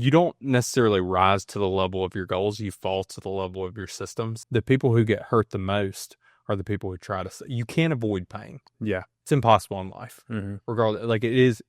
you don't necessarily rise to the level of your goals. You fall to the level of your systems. The people who get hurt the most are the people who try to, you can't avoid pain. Yeah. It's impossible in life. Regardless, like it is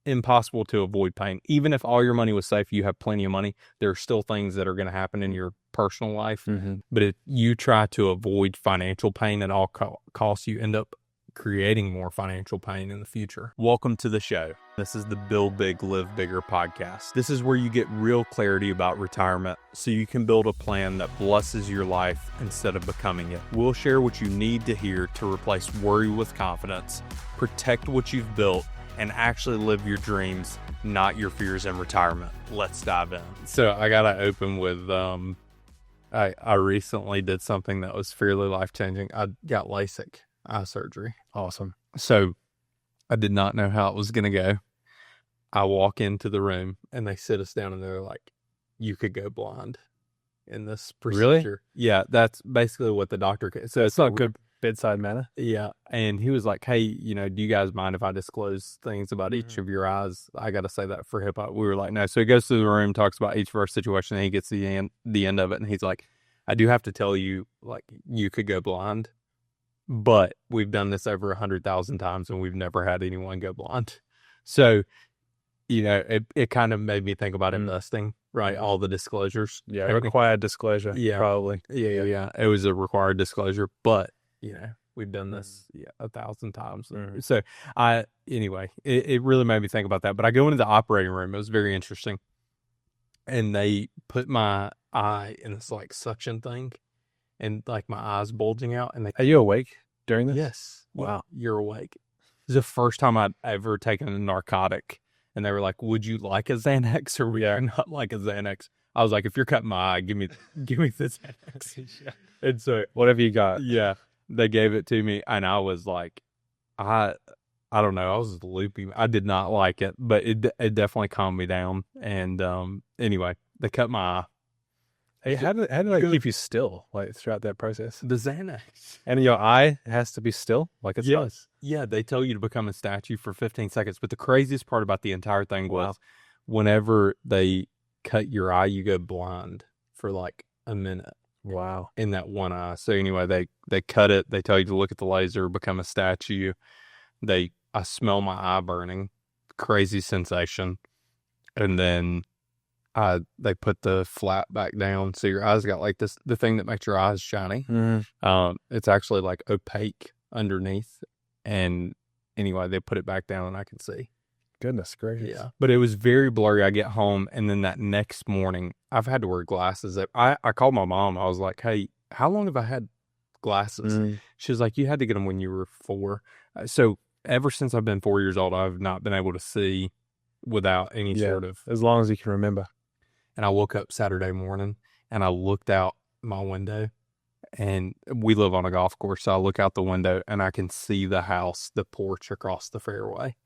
impossible to avoid pain. Even if all your money was safe, you have plenty of money, there are still things that are going to happen in your personal life. But if you try to avoid financial pain at all costs, you end up creating more financial pain in the future. Welcome to the show. This is the Build Big, Live Bigger podcast. This is where you get real clarity about retirement so you can build a plan that blesses your life instead of becoming it. We'll share what you need to hear to replace worry with confidence, protect what you've built, and actually live your dreams, not your fears in retirement. Let's dive in. So I got to open with, I recently did something that was fairly life-changing. I got LASIK eye surgery. Awesome. So I did not know how it was going to go. I walk into the room and they sit us down and they're like, you could go blind in this procedure. Really? Yeah, that's basically what the doctor, so It's not good bedside manner. Yeah. And he was like, hey, you know, do you guys mind if I disclose things about each of your eyes? I got to say that for hip hop. We were like, no. So he goes through the room, talks about each of our situation, and he gets the end of it. And he's like, I do have to tell you, like, you could go blind, but we've done this over 100,000 times and we've never had anyone go blind. So, you know, it kind of made me think about investing, right? All the disclosures. Yeah. Required disclosure. Yeah. Probably. Yeah. It was a required disclosure, but you know, we've done this 1,000 times. So anyway, it really made me think about that. But I go into the operating room. It was very interesting. And they put my eye in this like suction thing and like my eyes bulging out. And Are you awake during this? Yes. Wow. You're awake. This is the first time I'd ever taken a narcotic. And they were like, would you like a Xanax or would you not like a Xanax? I was like, if you're cutting my eye, give me the Xanax. And so whatever you got. Yeah. They gave it to me, and I was like, I don't know. I was loopy. I did not like it, but it definitely calmed me down. And anyway, they cut my eye. Hey, how did I keep you still like throughout that process? The Xanax. And your eye has to be still, like it does. Yeah, they tell you to become a statue for 15 seconds. But the craziest part about the entire thing was whenever they cut your eye, you go blind for like a minute. Wow. In that one eye. So anyway, they cut it. They tell you to look at the laser, become a statue. I smell my eye burning. Crazy sensation. And then they put the flap back down. So your eyes got like this, the thing that makes your eyes shiny. It's actually like opaque underneath. And anyway, they put it back down and I can see. Goodness gracious. Yeah. But it was very blurry. I get home and then that next morning, I've had to wear glasses. I called my mom. I was like, hey, how long have I had glasses? She was like, you had to get them when you were 4. So ever since I've been 4 years old, I've not been able to see without any sort of. As long as you can remember. And I woke up Saturday morning and I looked out my window and we live on a golf course. So I look out the window and I can see the house, the porch across the fairway.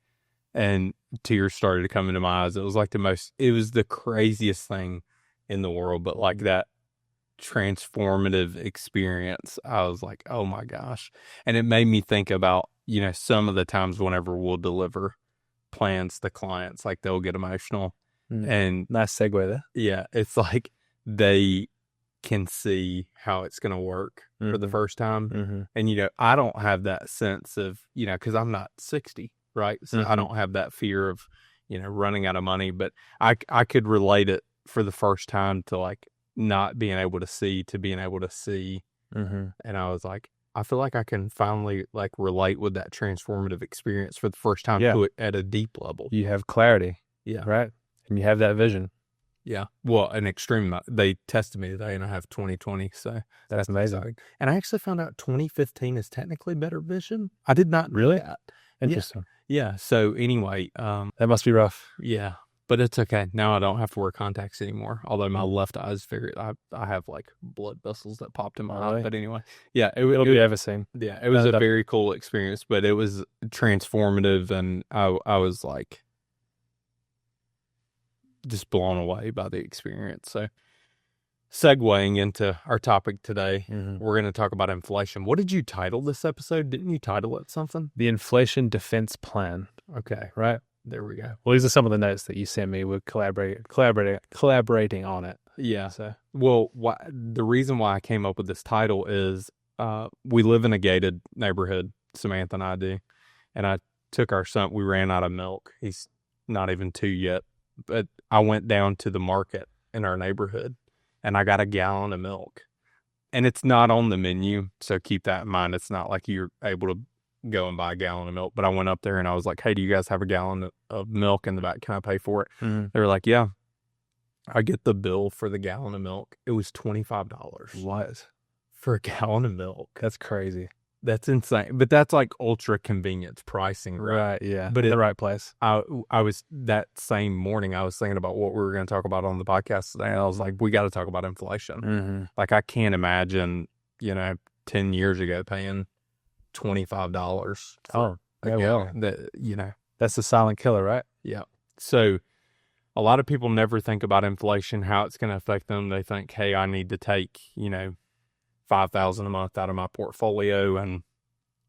And tears started to come into my eyes. It was like it was the craziest thing in the world. But like that transformative experience, I was like, oh my gosh. And it made me think about, you know, some of the times whenever we'll deliver plans to clients, like they'll get emotional. And nice segue there. Yeah. It's like they can see how it's going to work for the first time. And, you know, I don't have that sense of, you know, because I'm not 60. Right. So I don't have that fear of, you know, running out of money, but I could relate it for the first time to like not being able to see to being able to see. And I was like, I feel like I can finally like relate with that transformative experience for the first time to it at a deep level. You have clarity. Yeah. Right. And you have that vision. Yeah. Well, an extreme, they tested me today and I have 20/20. So that's amazing. Exciting. And I actually found out 20/15 is technically better vision. I did not really. That. Interesting. Yeah. So anyway, that must be rough. Yeah, but it's okay. Now I don't have to wear contacts anymore. Although my left eye is I have like blood vessels that popped in my eye. But anyway, yeah, it'll be everything. Yeah, it was a very cool experience, but it was transformative, and I was like just blown away by the experience. So, segueing into our topic today, we're going to talk about inflation. What did you title this episode? Didn't you title it something? The Inflation Defense Plan. Okay. Right? there we go. Well, these are some of the notes that you sent me. We're collaborating on it. Yeah. So, well, the reason why I came up with this title is we live in a gated neighborhood, Samantha and I do, and I took our son. We ran out of milk. He's not even 2 yet, but I went down to the market in our neighborhood, and I got a gallon of milk, and it's not on the menu, so keep that in mind. It's not like you're able to go and buy a gallon of milk. But I went up there and I was like, "Hey, do you guys have a gallon of milk in the back? Can I pay for it?" Mm-hmm. They were like, "Yeah." I get the bill for the gallon of milk. It was $25. What? For a gallon of milk. That's crazy. That's insane. But that's like ultra convenience pricing, Right, yeah. But in the right place. I was that same morning, I was thinking about what we were going to talk about on the podcast today. And I was like, we got to talk about inflation. Mm-hmm. Like, I can't imagine, 10 years ago paying $25. Oh, yeah, well, that's the silent killer, right? Yeah. So a lot of people never think about inflation, how it's going to affect them. They think, hey, I need to take, $5,000 a month out of my portfolio and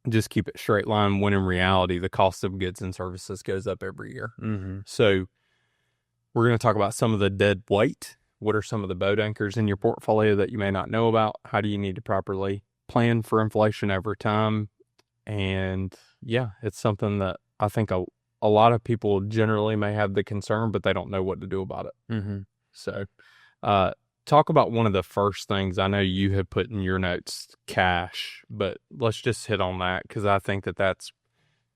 just keep it straight line, when in reality, the cost of goods and services goes up every year. Mm-hmm. So we're going to talk about some of the dead weight. What are some of the boat anchors in your portfolio that you may not know about? How do you need to properly plan for inflation over time? And yeah, it's something that I think a lot of people generally may have the concern, but they don't know what to do about it. Mm-hmm. So talk about one of the first things. I know you have put in your notes, cash, but let's just hit on that, because I think that that's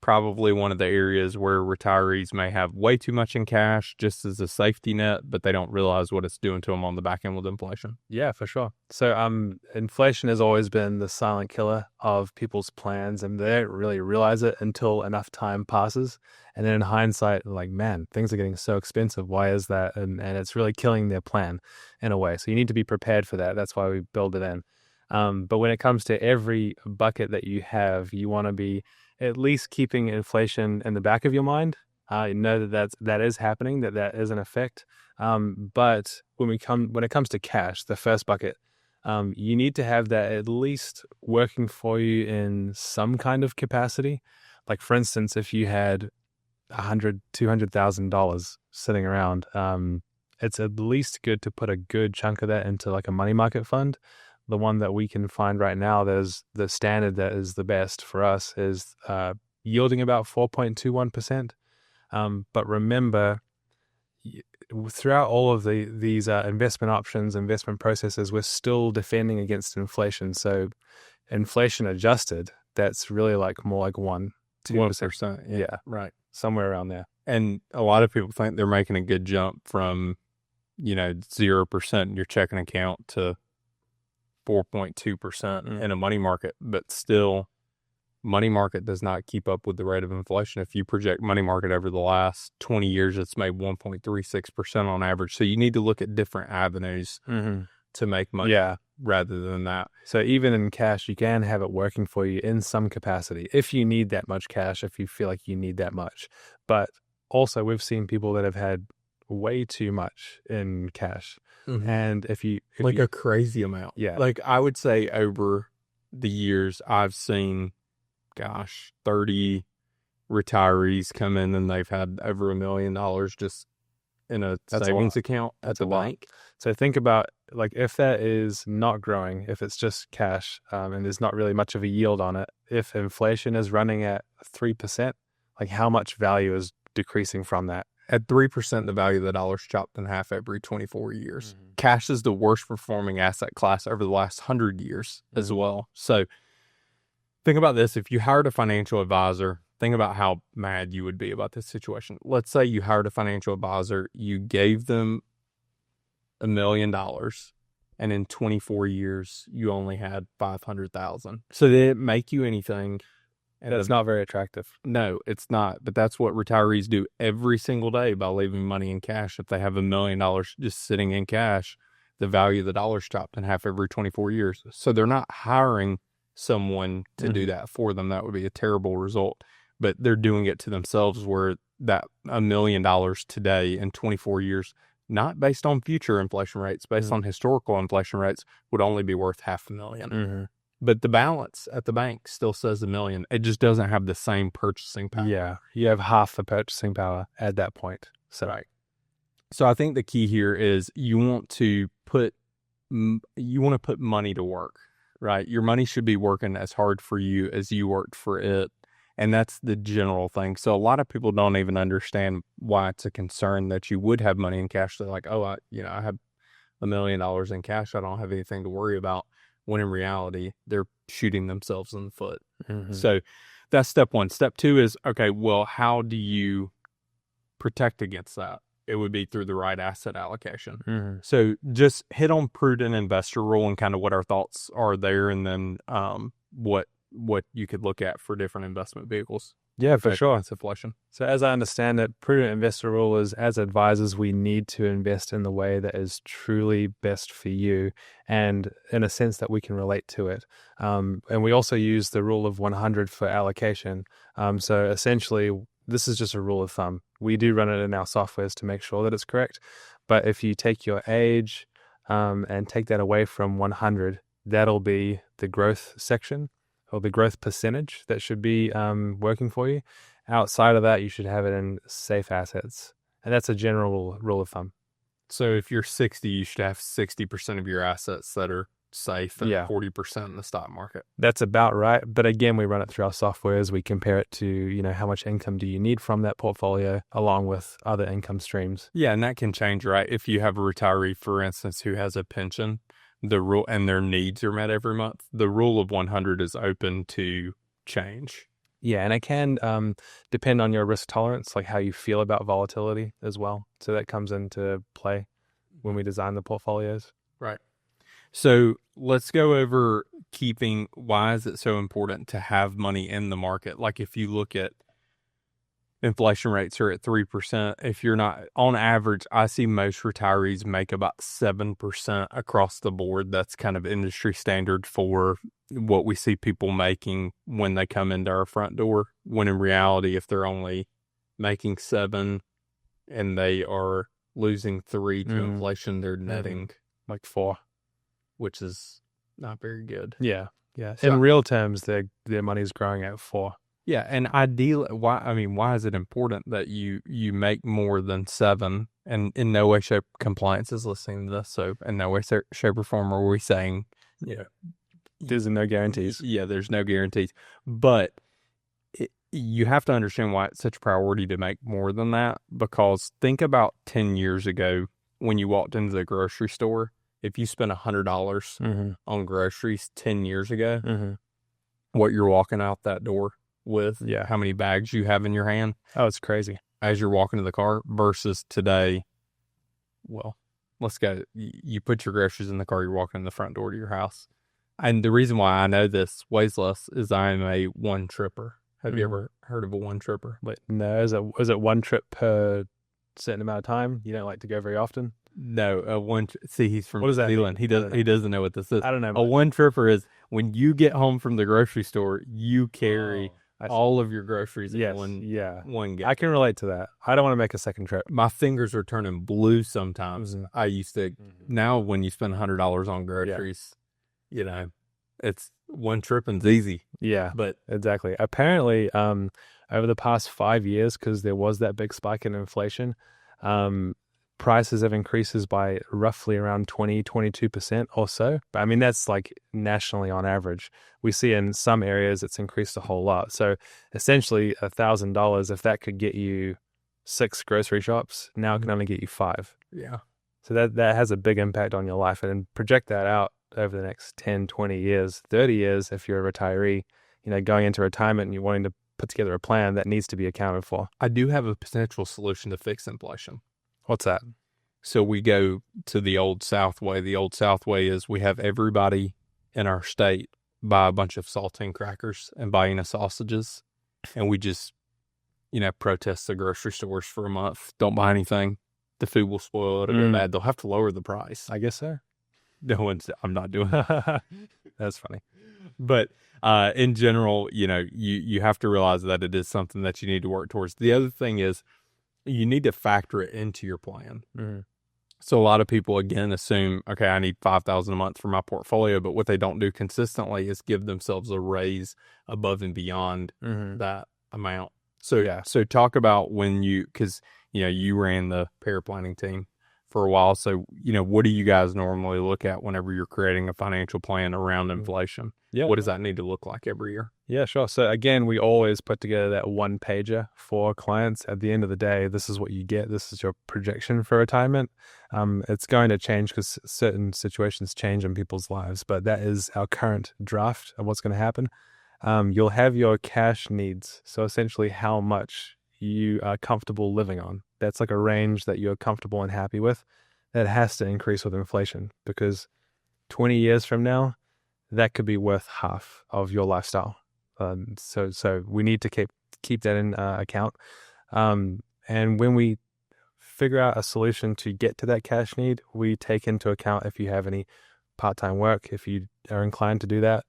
probably one of the areas where retirees may have way too much in cash just as a safety net, but they don't realize what it's doing to them on the back end with inflation. Yeah, for sure. So inflation has always been the silent killer of people's plans, and they don't really realize it until enough time passes. And then in hindsight, like, man, things are getting so expensive. Why is that? And it's really killing their plan in a way. So you need to be prepared for that. That's why we build it in. But when it comes to every bucket that you have, you want to be at least keeping inflation in the back of your mind. You know that is happening, that is an effect. But when it comes to cash, the first bucket, you need to have that at least working for you in some kind of capacity. Like, for instance, if you had $200,000 sitting around, it's at least good to put a good chunk of that into like a money market fund. The one that we can find right now, there's the standard that is the best for us, is yielding about 4.21%. But remember, throughout all of these investment options, investment processes, we're still defending against inflation. So inflation adjusted, that's really like more like 1%. Yeah, right. Somewhere around there. And a lot of people think they're making a good jump from, 0% in your checking account to 4.2% in a money market, but still money market does not keep up with the rate of inflation. If you project money market over the last 20 years, it's made 1.36% on average. So you need to look at different avenues to make money rather than that. So even in cash, you can have it working for you in some capacity if you need that much cash, if you feel like you need that much. But also we've seen people that have had way too much in cash. And if you a crazy amount. Yeah. Like, I would say over the years, I've seen, 30 retirees come in and they've had over $1 million just in a savings account at the bank. So think about, like, if that is not growing, if it's just cash, and there's not really much of a yield on it, if inflation is running at 3%, like, how much value is decreasing from that? At 3%, the value of the dollar is chopped in half every 24 years. Cash is the worst performing asset class over the last 100 years as well. So think about this. If you hired a financial advisor, think about how mad you would be about this situation. Let's say you hired a financial advisor, you gave them $1 million, and in 24 years, you only had 500,000. So they didn't make you anything. And that's not very attractive. No, it's not. But that's what retirees do every single day by leaving money in cash. If they have $1 million just sitting in cash, the value of the dollar is chopped in half every 24 years. So they're not hiring someone to do that for them. That would be a terrible result. But they're doing it to themselves, where that $1 million today in 24 years, not based on future inflation rates, based on historical inflation rates, would only be worth $500,000. but the balance at the bank still says $1 million. It just doesn't have the same purchasing power. Yeah, you have half the purchasing power at that point. So, right. So I think the key here is you want to put money to work, right? Your money should be working as hard for you as you worked for it. And that's the general thing. So a lot of people don't even understand why it's a concern that you would have money in cash. They're like, oh, I have $1 million in cash. I don't have anything to worry about. When in reality, they're shooting themselves in the foot. Mm-hmm. So that's step one. Step two is, okay, well, how do you protect against that? It would be through the right asset allocation. Mm-hmm. So just hit on prudent investor rule and kind of what our thoughts are there, and then what you could look at for different investment vehicles. Yeah, for sure. It's inflation. So as I understand it, prudent investor rule is, as advisors, we need to invest in the way that is truly best for you and in a sense that we can relate to it. And we also use the rule of 100 for allocation. So essentially, this is just a rule of thumb. We do run it in our softwares to make sure that it's correct. But if you take your age and take that away from 100, that'll be the growth section, or the growth percentage that should be working for you. Outside of that, you should have it in safe assets. And that's a general rule of thumb. So if you're 60, you should have 60% of your assets that are safe and 40% in the stock market. That's about right. But again, we run it through our softwares. We compare it to, how much income do you need from that portfolio along with other income streams. Yeah, and that can change, right? If you have a retiree, for instance, who has a pension, the rule and their needs are met every month, the rule of 100 is open to change. Yeah, and it can depend on your risk tolerance, like how you feel about volatility as well. So that comes into play when we design the portfolios. Right. So let's go over why is it so important to have money in the market? Like if you look at inflation rates are at 3%. If you're not, on average, I see most retirees make about 7% across the board. That's kind of industry standard for what we see people making when they come into our front door. When in reality, if they're only making 7 and they are losing 3 to inflation, they're netting like 4, which is not very good. Yeah. So, in real terms, their money's growing at 4. Yeah, and ideally, why is it important that you make more than 7? And in no way, shape, compliance is listening to this. So in no way, shape, or form are we saying, there's no guarantees. Yeah, there's no guarantees. But you have to understand why it's such a priority to make more than that. Because think about 10 years ago when you walked into the grocery store. If you spent $100 on groceries 10 years ago, what you're walking out that door with, how many bags you have in your hand. Oh, it's crazy. As you're walking to the car versus today, well, let's go. You put your groceries in the car, you're walking in the front door to your house. And the reason why I know this weighs less is I'm a one tripper. Have you ever heard of a one tripper? But no, is it one trip per certain amount of time? You don't like to go very often? No, he's from New Zealand. He doesn't know what this is. I don't know. A one tripper is when you get home from the grocery store, you carry all of your groceries in one gallon. I can relate to that. I don't want to make a second trip. My fingers are turning blue sometimes. I used to. Now, when you spend $100 on groceries, it's one tripping's easy. Yeah, but exactly. Apparently, over the past 5 years, because there was that big spike in inflation, prices have increases by roughly around 22% or so. But I mean, that's like nationally on average. We see in some areas it's increased a whole lot. So essentially $1,000, if that could get you 6 grocery shops, now it can only get you 5. Yeah. So that has a big impact on your life. And project that out over the next 10, 20 years, 30 years, if you're a retiree, going into retirement and you're wanting to put together a plan that needs to be accounted for. I do have a potential solution to fix inflation. What's that? So we go to the Old South way. The Old South way is we have everybody in our state buy a bunch of saltine crackers and buying sausages. And we just, protest the grocery stores for a month. Don't buy anything. The food will spoil. It'll get bad. They'll have to lower the price. I guess so. I'm not doing that. That's funny. But in general, you have to realize that it is something that you need to work towards. The other thing is, you need to factor it into your plan. So a lot of people, again, assume, okay, I need 5,000 a month for my portfolio, but what they don't do consistently is give themselves a raise above and beyond that amount. So, so talk about when because, you ran the paraplanning team for a while. So, what do you guys normally look at whenever you're creating a financial plan around inflation? Yeah. What does that need to look like every year? Yeah, sure. So again, we always put together that one pager for clients. At the end of the day, this is what you get. This is your projection for retirement. It's going to change because certain situations change in people's lives, but that is our current draft of what's going to happen. You'll have your cash needs. So essentially how much you are comfortable living on. That's like a range that you're comfortable and happy with. That has to increase with inflation because 20 years from now, that could be worth half of your lifestyle. So we need to keep that in account. And when we figure out a solution to get to that cash need, we take into account if you have any part-time work, if you are inclined to do that,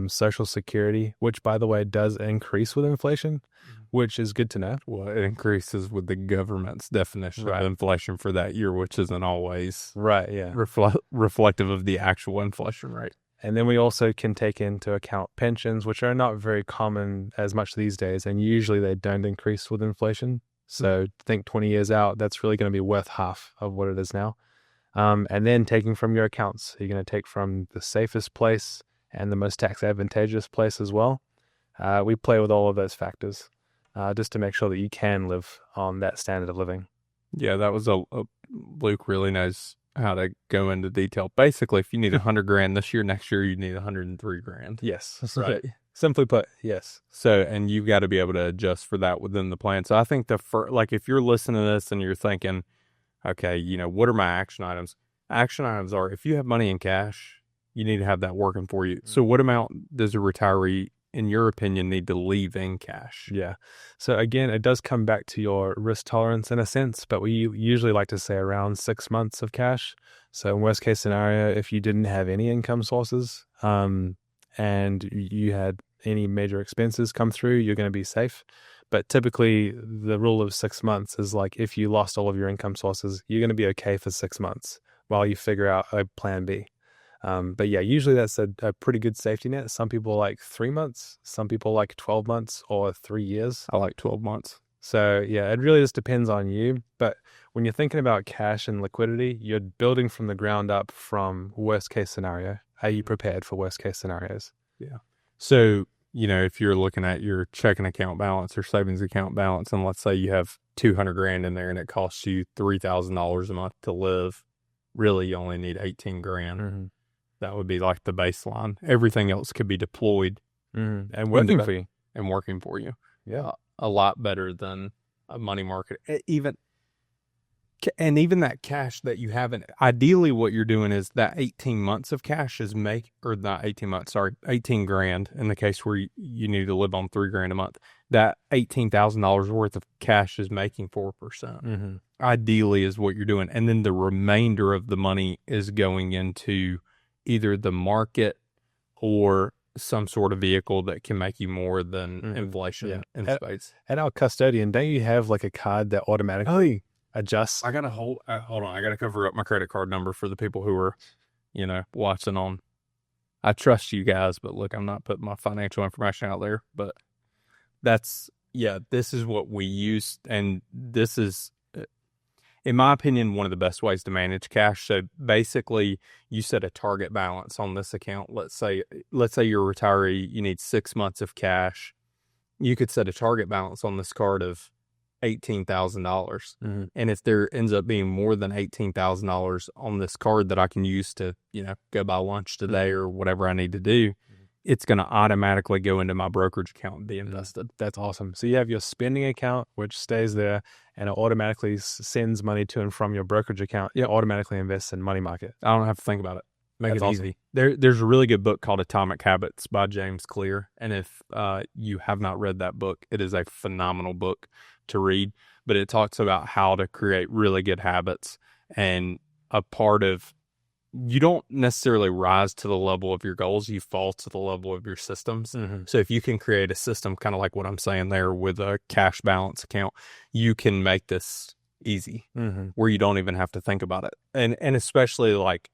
Social Security, which by the way does increase with inflation, which is good to know. Well, it increases with the government's definition of inflation for that year, which isn't always reflective of the actual inflation rate. And then we also can take into account pensions, which are not very common as much these days, and usually they don't increase with inflation. So think 20 years out, that's really going to be worth half of what it is now. And then taking from your accounts, you're going to take from the safest place and the most tax advantageous place as well. We play with all of those factors just to make sure that you can live on that standard of living. Yeah, that was Luke really knows how to go into detail. Basically, if you need $100,000 this year, next year you need $103,000. Yes, right. Simply put, yes. So, and you've got to be able to adjust for that within the plan. So I think if you're listening to this and you're thinking, okay, what are my action items? Action items are, if you have money in cash, you need to have that working for you. So what amount does a retiree, in your opinion, need to leave in cash? Yeah. So again, it does come back to your risk tolerance in a sense, but we usually like to say around 6 months of cash. So in worst case scenario, if you didn't have any income sources, and you had any major expenses come through, you're going to be safe. But typically the rule of 6 months is like, if you lost all of your income sources, you're going to be okay for 6 months while you figure out a plan B. But yeah, usually that's a pretty good safety net. Some people like 3 months, some people like 12 months or 3 years. I like 12 months. So yeah, it really just depends on you. But when you're thinking about cash and liquidity, you're building from the ground up from worst case scenario. Are you prepared for worst case scenarios? Yeah. So, if you're looking at your checking account balance or savings account balance, and let's say you have $200,000 in there and it costs you $3,000 a month to live, really you only need $18,000. That would be like the baseline. Everything else could be deployed and working for you. And working for you. Yeah. A lot better than a money market. Even that cash that you haven't, ideally what you're doing is that 18 months of cash is $18,000 in the case where you need to live on $3,000 a month. That $18,000 worth of cash is making 4%. Ideally is what you're doing. And then the remainder of the money is going into either the market or some sort of vehicle that can make you more than inflation in space. At our custodian, don't you have like a card that automatically adjusts? I gotta hold on. I gotta cover up my credit card number for the people who are, watching on. I trust you guys, but look, I'm not putting my financial information out there. But this is what we use, and this is, in my opinion, one of the best ways to manage cash. So basically, you set a target balance on this account. Let's say you're a retiree, you need 6 months of cash. You could set a target balance on this card of $18,000. And if there ends up being more than $18,000 on this card that I can use to, go buy lunch today or whatever I need to do, it's going to automatically go into my brokerage account and be invested. That's awesome. So you have your spending account, which stays there, and it automatically sends money to and from your brokerage account. It automatically invests in money market. I don't have to think about it. Make That's it awesome. easy. There's a really good book called Atomic Habits by James Clear. And if you have not read that book, it is a phenomenal book to read. But it talks about how to create really good habits. And a part of, you don't necessarily rise to the level of your goals, you fall to the level of your systems. So if you can create a system, kind of like what I'm saying there with a cash balance account, you can make this easy, where you don't even have to think about it. And especially like,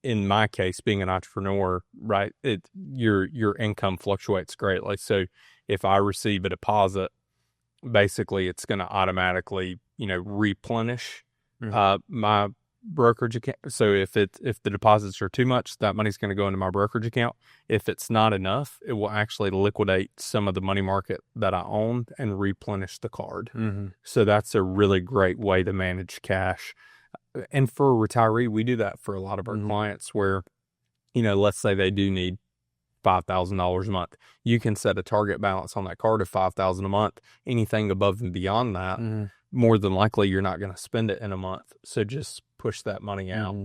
in my case, being an entrepreneur, right, your income fluctuates greatly. So if I receive a deposit, basically it's going to automatically, replenish my brokerage account. So if the deposits are too much, that money's going to go into my brokerage account. If it's not enough, it will actually liquidate some of the money market that I own and replenish the card. So that's a really great way to manage cash. And for a retiree, we do that for a lot of our clients where, let's say they do need $5,000 a month. You can set a target balance on that card of $5,000 a month. Anything above and beyond that, more than likely you're not going to spend it in a month. So just push that money out.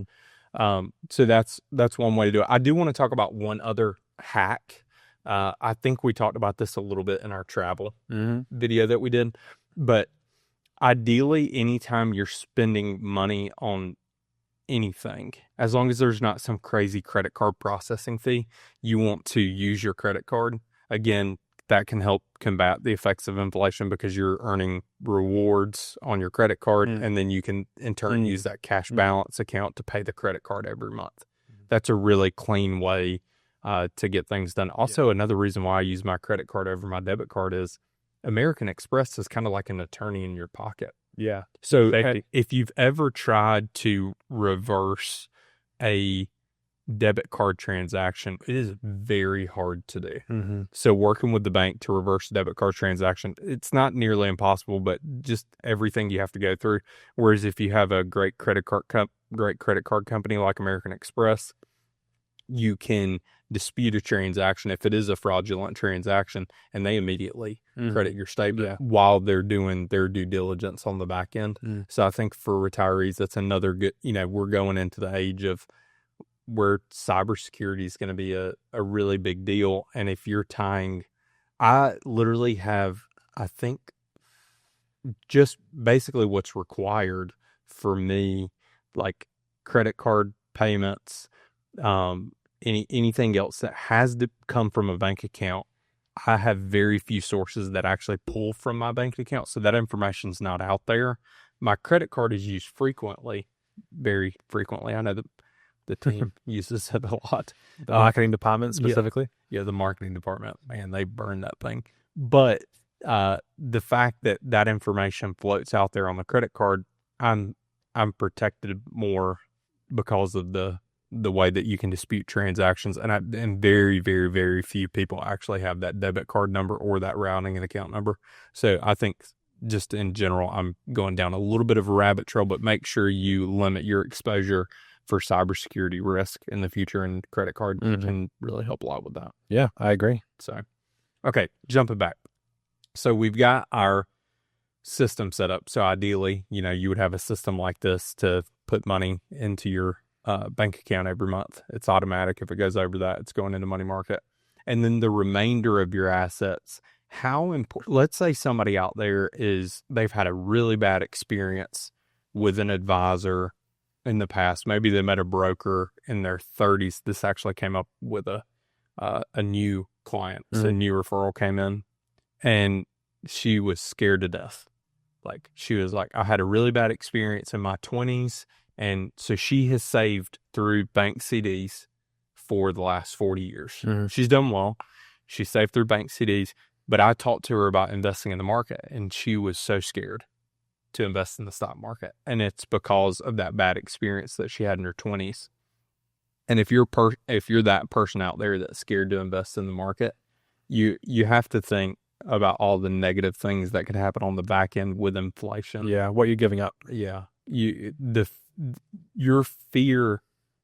So that's one way to do it. I do want to talk about one other hack. I think we talked about this a little bit in our travel video that we did, but ideally, anytime you're spending money on anything, as long as there's not some crazy credit card processing fee, you want to use your credit card. Again, that can help combat the effects of inflation because you're earning rewards on your credit card, and then you can in turn use that cash balance account to pay the credit card every month. That's a really clean way to get things done. Also, another reason why I use my credit card over my debit card is American Express is kind of like an attorney in your pocket. Yeah. So if you've ever tried to reverse a debit card transaction, it is very hard to do. So working with the bank to reverse a debit card transaction, it's not nearly impossible, but just everything you have to go through. Whereas if you have a great credit card company like American Express, you can dispute a transaction if it is a fraudulent transaction, and they immediately credit your statement while they're doing their due diligence on the back end. So I think for retirees, that's another good, we're going into the age of where cybersecurity is going to be a really big deal. And if you're I literally have, I think, just basically what's required for me, like credit card payments, anything else that has to come from a bank account. I have very few sources that actually pull from my bank account, so that information's not out there. My credit card is used frequently, very frequently. I know that the team uses it a lot. The marketing department specifically? Yeah, the marketing department, man, they burn that thing. But the fact that information floats out there on the credit card, I'm protected more because of the way that you can dispute transactions. And very, very, very few people actually have that debit card number or that routing and account number. So I think just in general, I'm going down a little bit of a rabbit trail, but make sure you limit your exposure for cybersecurity risk in the future, and credit card can really help a lot with that. Yeah, I agree. So, okay, jumping back. So we've got our system set up. So ideally, you would have a system like this to put money into your bank account every month. It's automatic. If it goes over that, it's going into money market. And then the remainder of your assets, how important, let's say somebody out there they've had a really bad experience with an advisor in the past. Maybe they met a broker in their 30s. This actually came up with a new client. So a new referral came in, and she was scared to death. Like, she was like, I had a really bad experience in my 20s. And so she has saved through bank CDs for the last 40 years. She's done well. She saved through bank CDs, but I talked to her about investing in the market, and she was so scared to invest in the stock market. And it's because of that bad experience that she had in her 20s. And if you're that person out there that's scared to invest in the market, you have to think about all the negative things that could happen on the back end with inflation. Yeah, what you're giving up. Yeah. Your fear,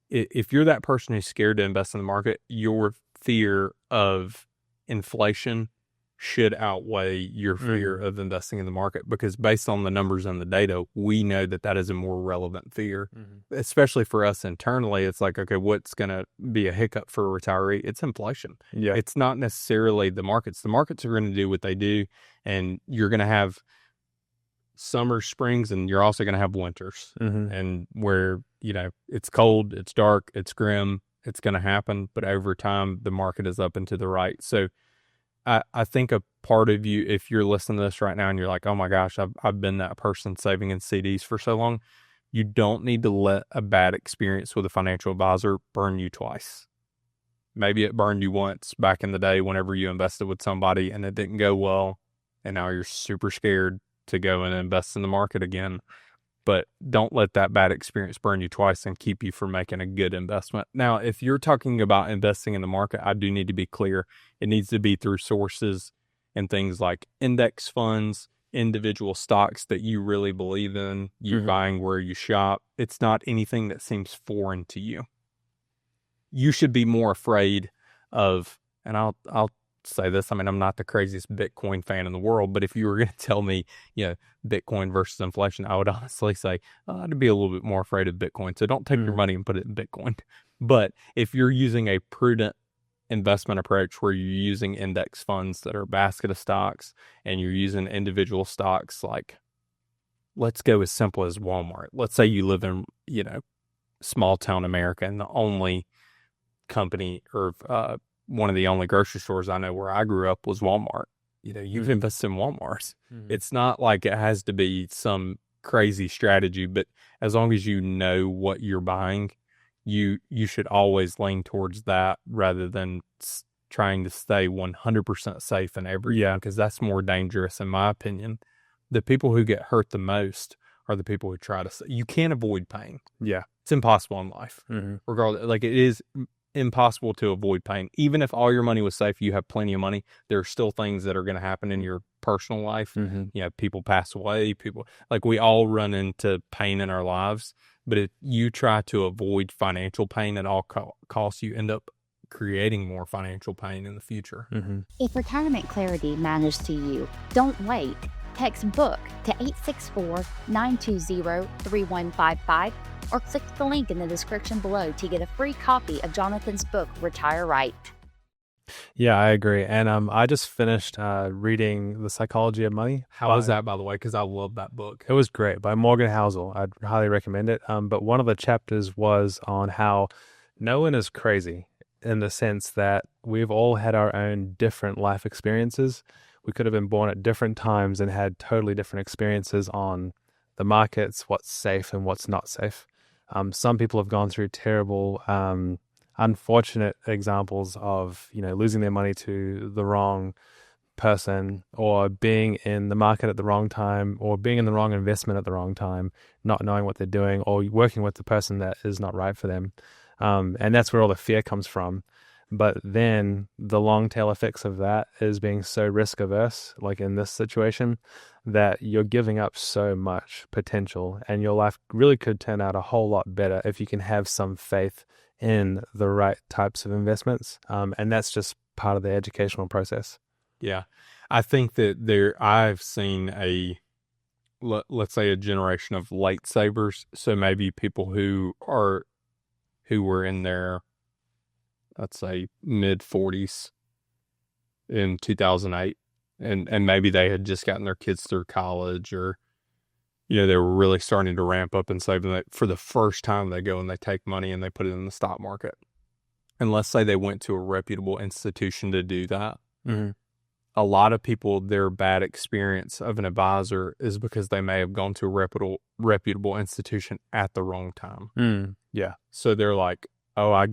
if you're that person who's scared to invest in the market, your fear of inflation should outweigh your fear of investing in the market, because based on the numbers and the data, we know that is a more relevant fear, especially for us internally. It's like, okay, what's going to be a hiccup for a retiree? It's inflation. Yeah. It's not necessarily the markets. The markets are going to do what they do, and you're going to have summer, springs, and you're also going to have winters, and where, it's cold, it's dark, it's grim, it's going to happen. But over time, the market is up and to the right. So I think a part of you, if you're listening to this right now and you're like, oh my gosh, I've been that person saving in CDs for so long, you don't need to let a bad experience with a financial advisor burn you twice. Maybe it burned you once back in the day whenever you invested with somebody and it didn't go well, and now you're super scared to go and invest in the market again. But don't let that bad experience burn you twice and keep you from making a good investment. Now, if you're talking about investing in the market, I do need to be clear. It needs to be through sources and things like index funds, individual stocks that you really believe in, you buying where you shop. It's not anything that seems foreign to you. You should be more afraid of, and I'll say this, I mean, I'm not the craziest Bitcoin fan in the world, but if you were going to tell me, Bitcoin versus inflation, I would honestly say I'd be a little bit more afraid of Bitcoin. So don't take your money and put it in Bitcoin. But if you're using a prudent investment approach where you're using index funds that are a basket of stocks and you're using individual stocks, like let's go as simple as Walmart. Let's say you live in, small town America, and the only company or one of the only grocery stores I know where I grew up was Walmart. You've invested in Walmart. It's not like it has to be some crazy strategy, but as long as you know what you're buying, you should always lean towards that rather than trying to stay 100% safe in everything, because that's more dangerous in my opinion. The people who get hurt the most are the people who try to, you can't avoid pain. Yeah. It's impossible in life. Regardless, like it is impossible to avoid pain. Even if all your money was safe, you have plenty of money, there are still things that are going to happen in your personal life. People pass away, we all run into pain in our lives. But if you try to avoid financial pain at all costs, you end up creating more financial pain in the future. If retirement clarity matters to you, don't wait. Text BOOK to 864-920-3155 or click the link in the description below to get a free copy of Jonathan's book, Retire Right. Yeah, I agree. And I just finished reading The Psychology of Money. How was that, by the way? Because I love that book. It was great, by Morgan Housel. I'd highly recommend it. But one of the chapters was on how no one is crazy, in the sense that we've all had our own different life experiences. We could have been born at different times and had totally different experiences on the markets, what's safe and what's not safe. Some people have gone through terrible, unfortunate examples of, losing their money to the wrong person, or being in the market at the wrong time, or being in the wrong investment at the wrong time, not knowing what they're doing, or working with the person that is not right for them. And that's where all the fear comes from. But then the long tail effects of that is being so risk averse, like in this situation, that you're giving up so much potential, and your life really could turn out a whole lot better if you can have some faith in the right types of investments. And that's just part of the educational process. Yeah. I think that I've seen let's say a generation of late savers. So maybe people who were in their, let's say, mid 40s in 2008, and maybe they had just gotten their kids through college, or they were really starting to ramp up and save. And for the first time, they go and they take money and they put it in the stock market. And let's say they went to a reputable institution to do that. A lot of people, their bad experience of an advisor is because they may have gone to a reputable institution at the wrong time. Yeah. So they're like, oh, I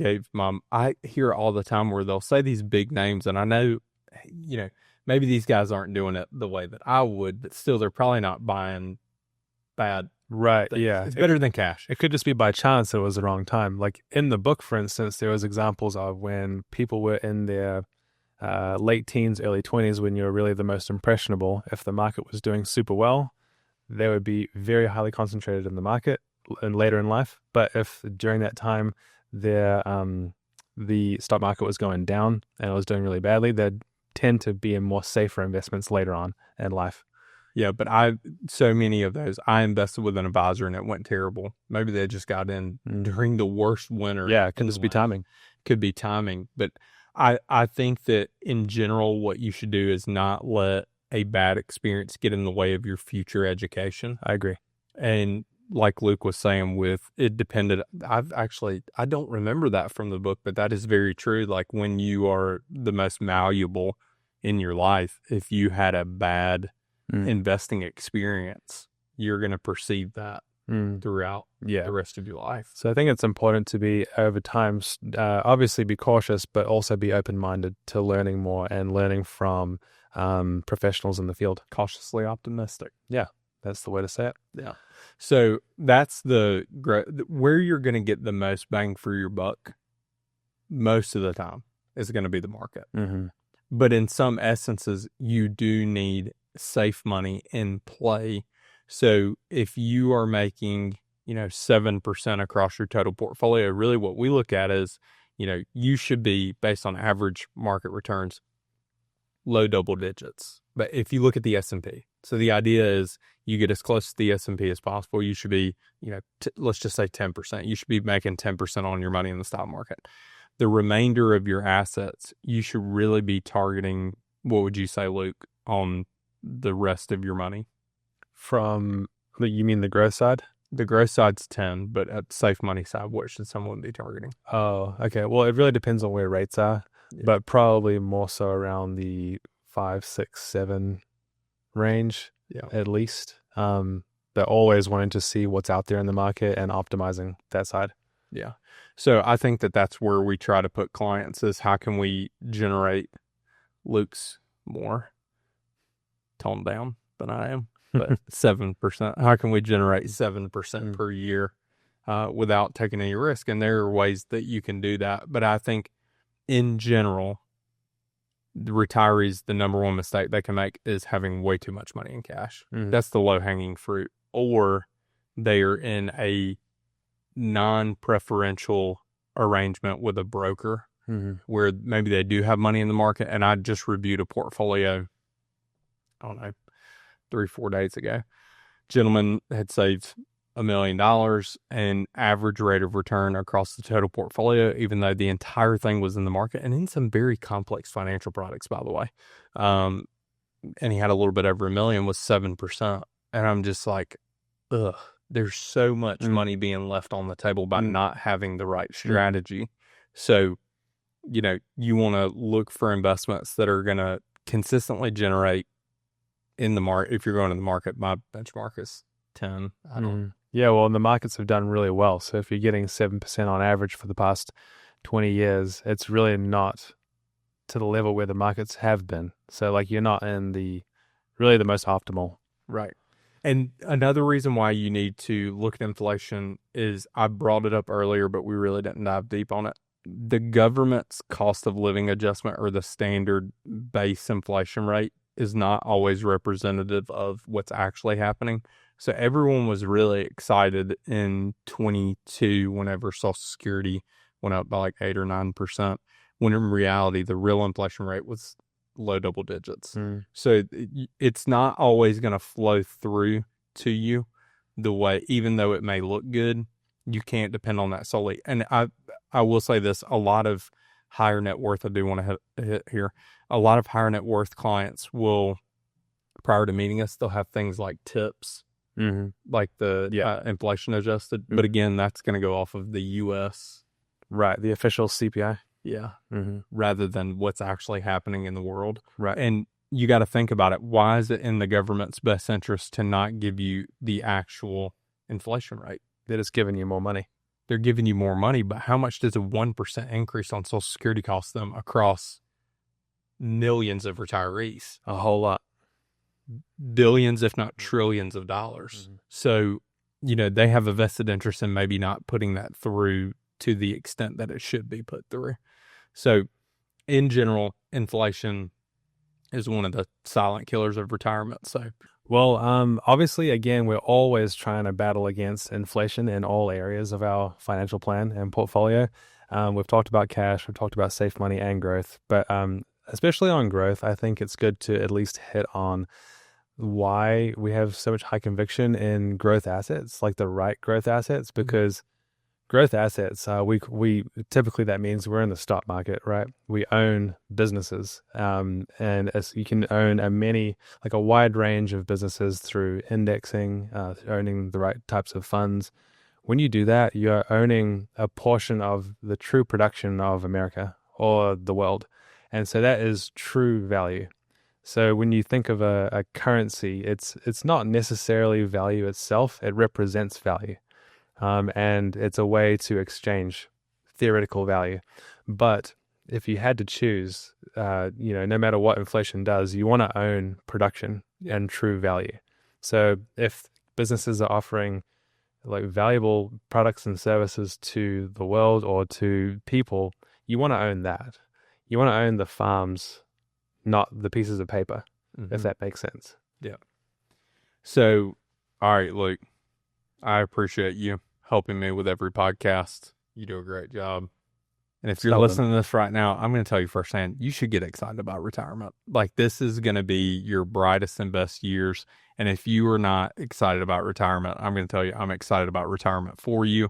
hear all the time where they'll say these big names, and I know, maybe these guys aren't doing it the way that I would, but still they're probably not buying bad. Right. things. Yeah. It's better than cash. It could just be by chance that it was the wrong time. Like in the book, for instance, there was examples of when people were in their late teens, early 20s, when you're really the most impressionable. If the market was doing super well, they would be very highly concentrated in the market and later in life. But if during that time the stock market was going down and it was doing really badly, they'd tend to be in more safer investments later on in life. Yeah, but so many of those, I invested with an advisor and it went terrible. Maybe they just got in during the worst winter. Yeah, it can just be timing. Could be timing. But I think that in general, what you should do is not let a bad experience get in the way of your future education. I agree. And like Luke was saying, with it depended, I don't remember that from the book, but that is very true. Like when you are the most malleable, in your life, if you had a bad investing experience, you're going to perceive that throughout the rest of your life. So I think it's important to be, over time, obviously be cautious, but also be open-minded to learning more and learning from professionals in the field. Cautiously optimistic. Yeah, that's the way to say it. Yeah. So that's where you're going to get the most bang for your buck most of the time is going to be the market. But in some essences, you do need safe money in play. So if you are making, 7% across your total portfolio, really what we look at is, you should be, based on average market returns, low double digits. But if you look at the S&P, so the idea is you get as close to the S&P as possible. You should be, let's just say 10%. You should be making 10% on your money in the stock market. The remainder of your assets, you should really be targeting, what would you say, Luke, on the rest of your money? You mean the growth side? The growth side's 10, but at the safe money side, what should someone be targeting? Oh, okay. Well, it really depends on where rates are, but probably more so around the 5, 6, 7 range, at least. They're always wanting to see what's out there in the market and optimizing that side. Yeah. So I think that's where we try to put clients is how can we generate Luke's more toned down than I am, but 7%. How can we generate 7% per year without taking any risk? And there are ways that you can do that. But I think in general, the retirees, the number one mistake they can make is having way too much money in cash. That's the low-hanging fruit. Or they are in a non-preferential arrangement with a broker where maybe they do have money in the market. And I just reviewed a portfolio, I don't know, 3-4 days ago. Gentleman had saved $1 million and average rate of return across the total portfolio, even though the entire thing was in the market and in some very complex financial products, by the way. And he had a little bit over $1 million, was 7%. And I'm just like, ugh. There's so much money being left on the table by not having the right strategy. So, you want to look for investments that are going to consistently generate in the market. If you're going to the market, my benchmark is 10. I don't. Yeah, well, and the markets have done really well. So if you're getting 7% on average for the past 20 years, it's really not to the level where the markets have been. So you're not in the most optimal. Right. And another reason why you need to look at inflation is, I brought it up earlier, but we really didn't dive deep on it. The government's cost of living adjustment, or the standard base inflation rate, is not always representative of what's actually happening. So everyone was really excited in 22 whenever Social Security went up by 8 or 9%, when in reality, the real inflation rate was low double digits. So it's not always going to flow through to you the way, even though it may look good, you can't depend on that solely. And I will say this, a lot of higher net worth, I do want to hit here, a lot of higher net worth clients will, prior to meeting us, they'll have things like tips, like the inflation adjusted. But again, that's going to go off of the U.S. Right, the official CPI. Yeah. Rather than what's actually happening in the world. Right. And you got to think about it. Why is it in the government's best interest to not give you the actual inflation rate? They're just giving you more money. They're giving you more money, but how much does a 1% increase on Social Security cost them across millions of retirees? A whole lot. Billions, if not trillions of dollars. So, they have a vested interest in maybe not putting that through to the extent that it should be put through. So, in general, inflation is one of the silent killers of retirement. So, well, obviously, again, we're always trying to battle against inflation in all areas of our financial plan and portfolio. We've talked about cash, we've talked about safe money and growth, but especially on growth, I think it's good to at least hit on why we have so much high conviction in growth assets, like the right growth assets, because growth assets, we typically, that means we're in the stock market, right? We own businesses, and as you can own a wide range of businesses through indexing, owning the right types of funds. When you do that, you're owning a portion of the true production of America or the world. And so that is true value. So when you think of a currency, it's not necessarily value itself. It represents value. And it's a way to exchange theoretical value. But if you had to choose, no matter what inflation does, you want to own production and true value. So if businesses are offering like valuable products and services to the world or to people, you want to own that. You want to own the farms, not the pieces of paper, if that makes sense. Yeah. So, all right, Luke, I appreciate you helping me with every podcast. You do a great job. And if you're listening to this right now, I'm going to tell you firsthand, you should get excited about retirement. Like, this is going to be your brightest and best years. And if you are not excited about retirement, I'm going to tell you, I'm excited about retirement for you.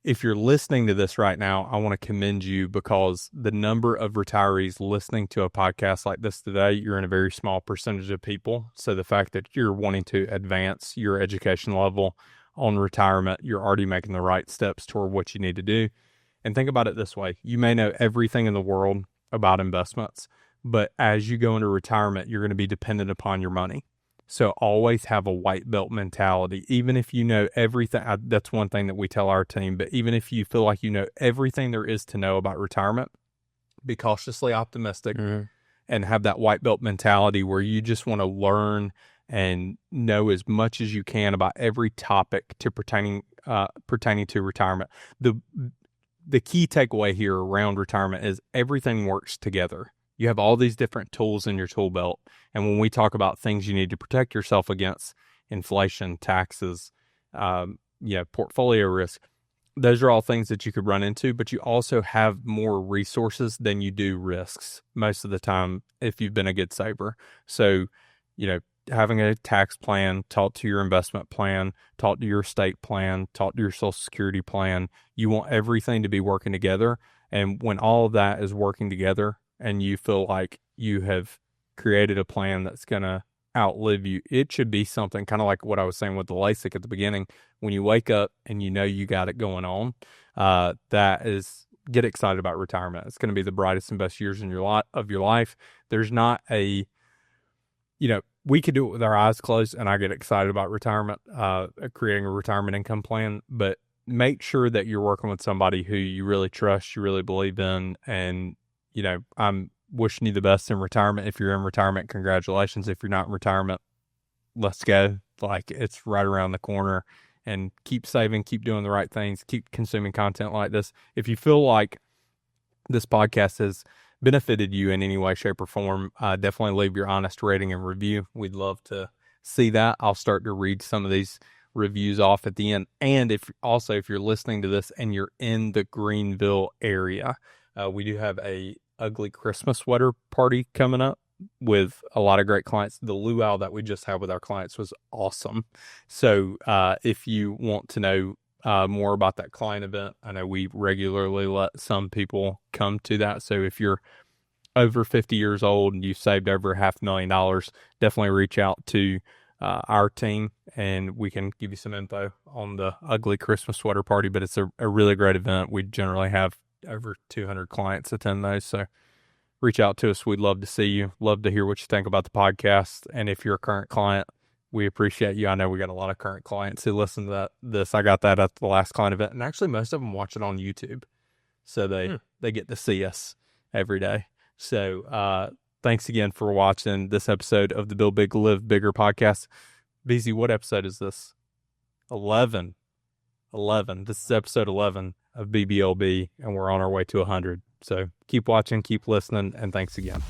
If you're listening to this right now, I want to commend you because the number of retirees listening to a podcast like this today, you're in a very small percentage of people. So the fact that you're wanting to advance your education level on retirement, you're already making the right steps toward what you need to do. And think about it this way. You may know everything in the world about investments, but as you go into retirement, you're going to be dependent upon your money. So always have a white belt mentality. Even if you know everything, that's one thing that we tell our team, but even if you feel like you know everything there is to know about retirement, be cautiously optimistic and have that white belt mentality where you just want to learn and know as much as you can about every topic pertaining to retirement. The key takeaway here around retirement is everything works together. You have all these different tools in your tool belt. And when we talk about things you need to protect yourself against, inflation, taxes, portfolio risk, those are all things that you could run into, but you also have more resources than you do risks most of the time if you've been a good saver. So, having a tax plan, talk to your investment plan, talk to your estate plan, talk to your Social Security plan. You want everything to be working together. And when all of that is working together and you feel like you have created a plan that's going to outlive you, it should be something kind of like what I was saying with the LASIK at the beginning. When you wake up and you know you got it going on, get excited about retirement. It's going to be the brightest and best years in of your life. There's not we could do it with our eyes closed, and I get excited about retirement, creating a retirement income plan, but make sure that you're working with somebody who you really trust, you really believe in, and, I'm wishing you the best in retirement. If you're in retirement, congratulations. If you're not in retirement, let's go. Like, it's right around the corner, and keep saving, keep doing the right things, keep consuming content like this. If you feel like this podcast has benefited you in any way, shape, or form, definitely leave your honest rating and review. We'd love to see that. I'll start to read some of these reviews off at the end. And if you're listening to this and you're in the Greenville area, we do have a ugly Christmas sweater party coming up with a lot of great clients. The luau that we just had with our clients was awesome. So if you want to know more about that client event, I know we regularly let some people come to that. So if you're over 50 years old and you've saved over $500,000, definitely reach out to our team and we can give you some info on the ugly Christmas sweater party. But it's a really great event. We generally have over 200 clients attend those. So reach out to us. We'd love to see you. Love to hear what you think about the podcast. And if you're a current client, we appreciate you. I know we got a lot of current clients who listen to this. I got that at the last client event. And actually, most of them watch it on YouTube. So they get to see us every day. So thanks again for watching this episode of the Build Big, Live Bigger podcast. BZ, what episode is this? 11. This is episode 11 of BBLB, and we're on our way to 100. So keep watching, keep listening, and thanks again.